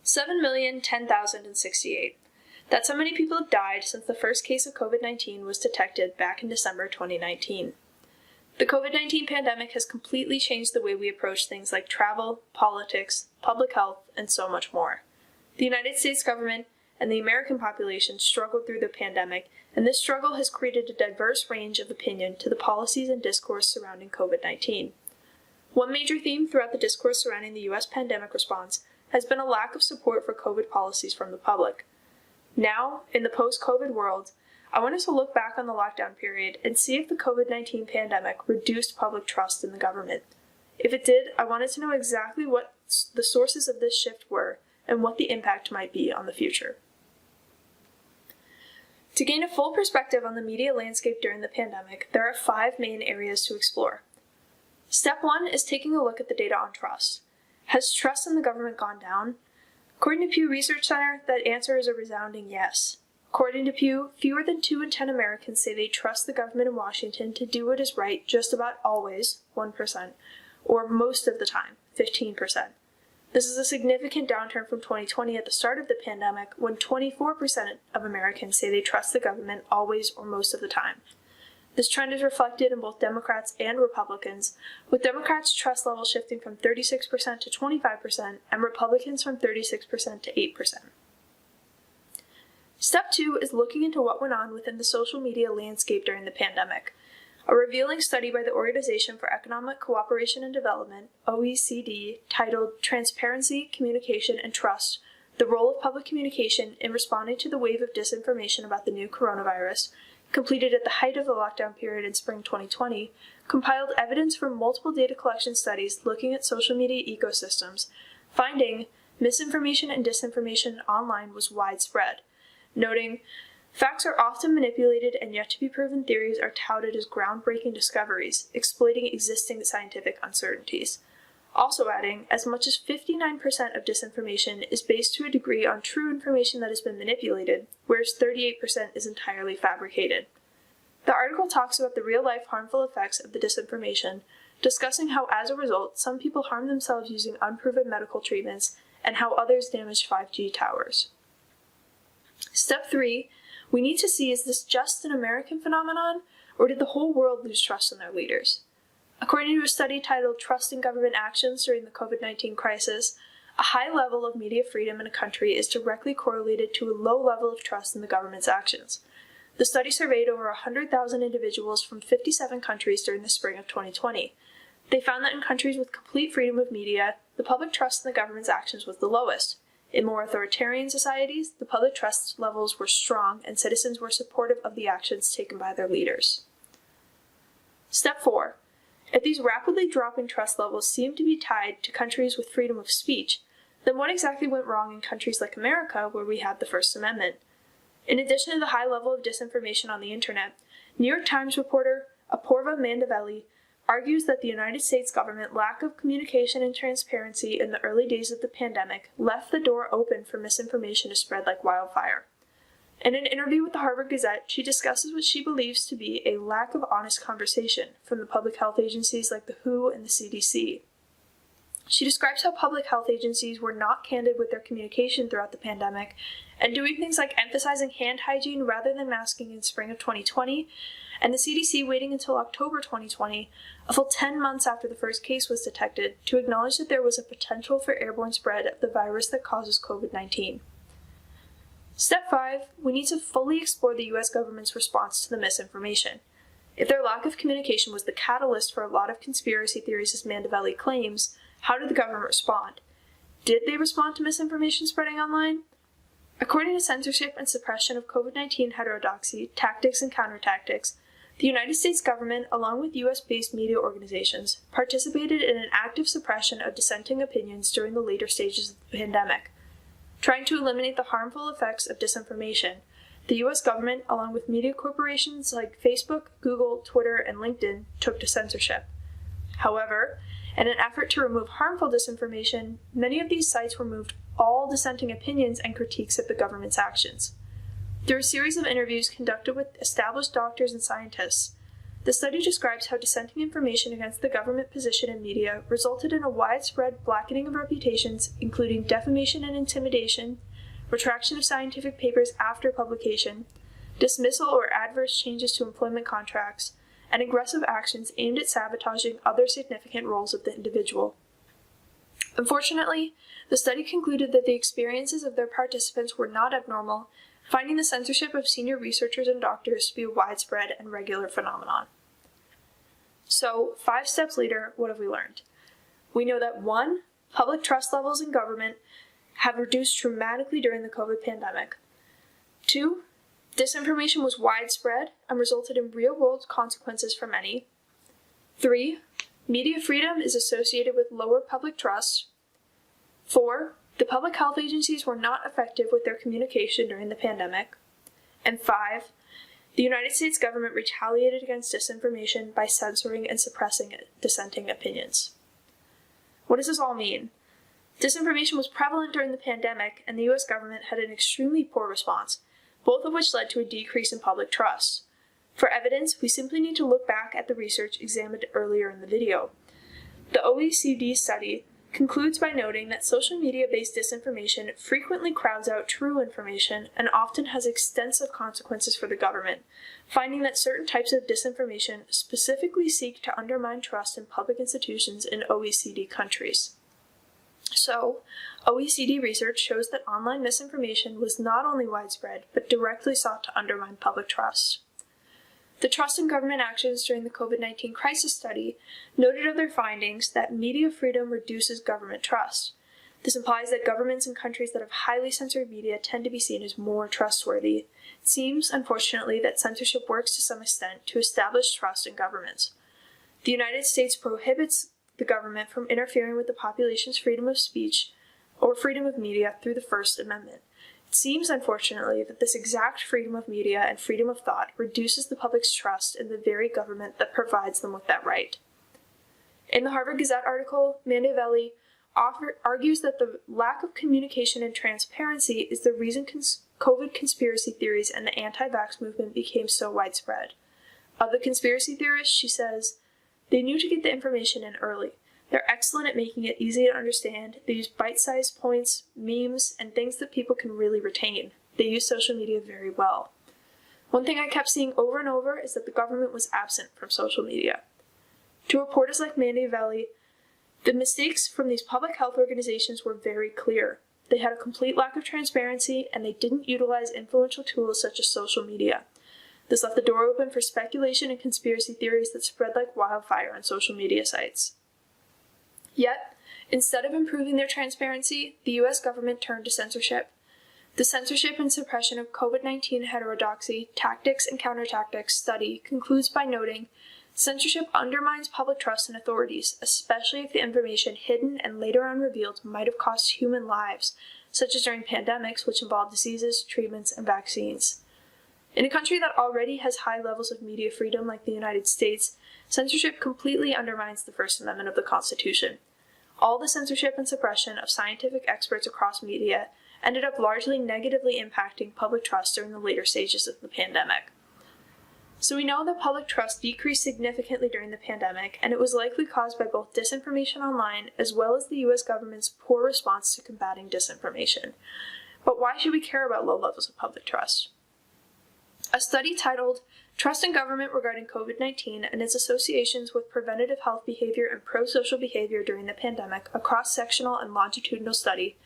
7,010,068. That's how many people have died since the first case of COVID-19 was detected back in December 2019. The COVID-19 pandemic has completely changed the way we approach things like travel, politics, public health, and so much more. The United States government and the American population struggled through the pandemic, and this struggle has created a diverse range of opinion to the policies and discourse surrounding COVID-19. One major theme throughout the discourse surrounding the U.S. pandemic response has been a lack of support for COVID policies from the public. Now, in the post-COVID world, I want us to look back on the lockdown period and see if the COVID-19 pandemic reduced public trust in the government. If it did, I wanted to know exactly what the sources of this shift were and what the impact might be on the future. To gain a full perspective on the media landscape during the pandemic, there are 5 main areas to explore. Step 1 is taking a look at the data on trust. Has trust in the government gone down? According to Pew Research Center, that answer is a resounding yes. According to Pew, fewer than 2 in 10 Americans say they trust the government in Washington to do what is right just about always, 1%, or most of the time, 15%. This is a significant downturn from 2020 at the start of the pandemic, when 24% of Americans say they trust the government always or most of the time. This trend is reflected in both Democrats and Republicans, with Democrats' trust level shifting from 36% to 25% and Republicans from 36% to 8%. Step 2 is looking into what went on within the social media landscape during the pandemic. A revealing study by the Organization for Economic Cooperation and Development, OECD, titled Transparency, Communication, and Trust, The Role of Public Communication in Responding to the Wave of Disinformation About the New Coronavirus, completed at the height of the lockdown period in spring 2020, compiled evidence from multiple data collection studies looking at social media ecosystems, finding misinformation and disinformation online was widespread, noting, facts are often manipulated and yet to be proven theories are touted as groundbreaking discoveries, exploiting existing scientific uncertainties. Also adding, as much as 59% of disinformation is based to a degree on true information that has been manipulated, whereas 38% is entirely fabricated. The article talks about the real-life harmful effects of the disinformation, discussing how as a result some people harm themselves using unproven medical treatments and how others damage 5G towers. Step 3, we need to see, is this just an American phenomenon, or did the whole world lose trust in their leaders? According to a study titled Trust in Government Actions During the COVID-19 Crisis, a high level of media freedom in a country is directly correlated to a low level of trust in the government's actions. The study surveyed over 100,000 individuals from 57 countries during the spring of 2020. They found that in countries with complete freedom of media, the public trust in the government's actions was the lowest. In more authoritarian societies, the public trust levels were strong and citizens were supportive of the actions taken by their leaders. Step 4. If these rapidly dropping trust levels seem to be tied to countries with freedom of speech, then what exactly went wrong in countries like America, where we had the First Amendment? In addition to the high level of disinformation on the internet, New York Times reporter Apoorva Mandavelli argues that the United States government's lack of communication and transparency in the early days of the pandemic left the door open for misinformation to spread like wildfire. In an interview with the Harvard Gazette, she discusses what she believes to be a lack of honest conversation from the public health agencies like the WHO and the CDC. She describes how public health agencies were not candid with their communication throughout the pandemic, and doing things like emphasizing hand hygiene rather than masking in spring of 2020, and the CDC waiting until October 2020, a full 10 months after the first case was detected, to acknowledge that there was a potential for airborne spread of the virus that causes COVID-19. Step 5, we need to fully explore the U.S. government's response to the misinformation. If their lack of communication was the catalyst for a lot of conspiracy theories, as Mandavelli claims, how did the government respond? Did they respond to misinformation spreading online? According to Censorship and Suppression of COVID-19 Heterodoxy, Tactics and Countertactics, the United States government, along with U.S.-based media organizations, participated in an active suppression of dissenting opinions during the later stages of the pandemic. Trying to eliminate the harmful effects of disinformation, the U.S. government, along with media corporations like Facebook, Google, Twitter, and LinkedIn, took to censorship. However, in an effort to remove harmful disinformation, many of these sites removed all dissenting opinions and critiques of the government's actions. Through a series of interviews conducted with established doctors and scientists, The study describes how dissenting information against the government position in media resulted in a widespread blackening of reputations, including defamation and intimidation, retraction of scientific papers after publication, dismissal or adverse changes to employment contracts, and aggressive actions aimed at sabotaging other significant roles of the individual. Unfortunately, the study concluded that the experiences of their participants were not abnormal, finding the censorship of senior researchers and doctors to be a widespread and regular phenomenon. So, 5 steps later, what have we learned? We know that 1. Public trust levels in government have reduced dramatically during the COVID pandemic. 2. Disinformation was widespread and resulted in real-world consequences for many. 3. Media freedom is associated with lower public trust. 4. The public health agencies were not effective with their communication during the pandemic. And 5. The United States government retaliated against disinformation by censoring and suppressing dissenting opinions. What does this all mean? Disinformation was prevalent during the pandemic, and the U.S. government had an extremely poor response, both of which led to a decrease in public trust. For evidence, we simply need to look back at the research examined earlier in the video. The OECD study concludes by noting that social media-based disinformation frequently crowds out true information and often has extensive consequences for the government, finding that certain types of disinformation specifically seek to undermine trust in public institutions in OECD countries. So, OECD research shows that online misinformation was not only widespread, but directly sought to undermine public trust. The Trust in Government Actions during the COVID-19 crisis study noted of their findings that media freedom reduces government trust. This implies that governments in countries that have highly censored media tend to be seen as more trustworthy. It seems, unfortunately, that censorship works to some extent to establish trust in governments. The United States prohibits the government from interfering with the population's freedom of speech or freedom of media through the First Amendment. It seems, unfortunately, that this exact freedom of media and freedom of thought reduces the public's trust in the very government that provides them with that right. In the Harvard Gazette article, Mandavelli argues that the lack of communication and transparency is the reason COVID conspiracy theories and the anti-vax movement became so widespread. Of the conspiracy theorists, she says, they knew to get the information in early. They're excellent at making it easy to understand. They use bite-sized points, memes, and things that people can really retain. They use social media very well. One thing I kept seeing over and over is that the government was absent from social media. To reporters like Mandavelli, the mistakes from these public health organizations were very clear. They had a complete lack of transparency, and they didn't utilize influential tools such as social media. This left the door open for speculation and conspiracy theories that spread like wildfire on social media sites. Yet, instead of improving their transparency, the U.S. government turned to censorship. The Censorship and Suppression of COVID-19 Heterodoxy, Tactics and Countertactics study concludes by noting, censorship undermines public trust in authorities, especially if the information hidden and later on revealed might have cost human lives, such as during pandemics which involve diseases, treatments, and vaccines. In a country that already has high levels of media freedom like the United States, censorship completely undermines the First Amendment of the Constitution. All the censorship and suppression of scientific experts across media ended up largely negatively impacting public trust during the later stages of the pandemic. So we know that public trust decreased significantly during the pandemic, and it was likely caused by both disinformation online as well as the U.S. government's poor response to combating disinformation. But why should we care about low levels of public trust? A study titled Trust in Government Regarding COVID-19 and Its Associations with Preventative Health Behavior and Pro-Social Behavior During the Pandemic, a cross-sectional and longitudinal study,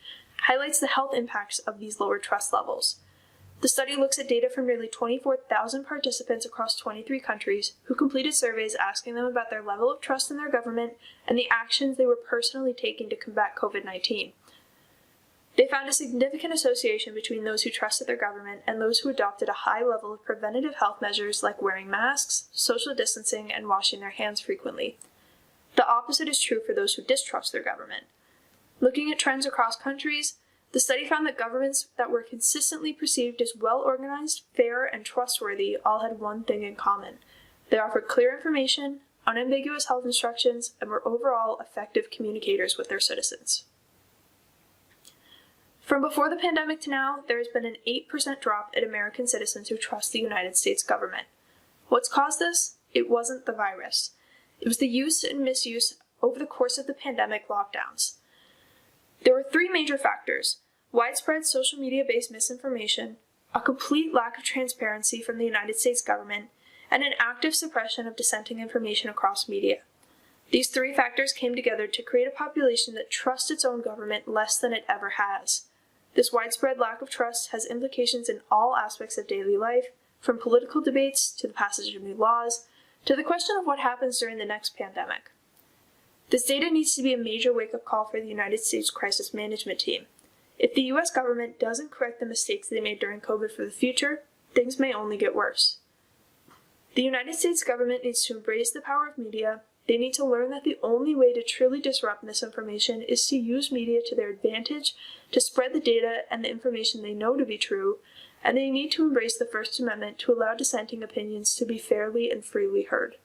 highlights the health impacts of these lower trust levels. The study looks at data from nearly 24,000 participants across 23 countries who completed surveys asking them about their level of trust in their government and the actions they were personally taking to combat COVID-19. They found a significant association between those who trusted their government and those who adopted a high level of preventative health measures like wearing masks, social distancing, and washing their hands frequently. The opposite is true for those who distrust their government. Looking at trends across countries, the study found that governments that were consistently perceived as well-organized, fair, and trustworthy all had one thing in common. They offered clear information, unambiguous health instructions, and were overall effective communicators with their citizens. From before the pandemic to now, there has been an 8% drop in American citizens who trust the United States government. What's caused this? it wasn't the virus. It was the use and misuse over the course of the pandemic lockdowns. There were three major factors: widespread social media-based misinformation, a complete lack of transparency from the United States government, and an active suppression of dissenting information across media. These three factors came together to create a population that trusts its own government less than it ever has. This widespread lack of trust has implications in all aspects of daily life, from political debates to the passage of new laws, to the question of what happens during the next pandemic. This data needs to be a major wake-up call for the United States crisis management team. If the U.S. government doesn't correct the mistakes they made during COVID for the future, things may only get worse. The United States government needs to embrace the power of media. They need to learn that the only way to truly disrupt misinformation is to use media to their advantage, to spread the data and the information they know to be true, and they need to embrace the First Amendment to allow dissenting opinions to be fairly and freely heard.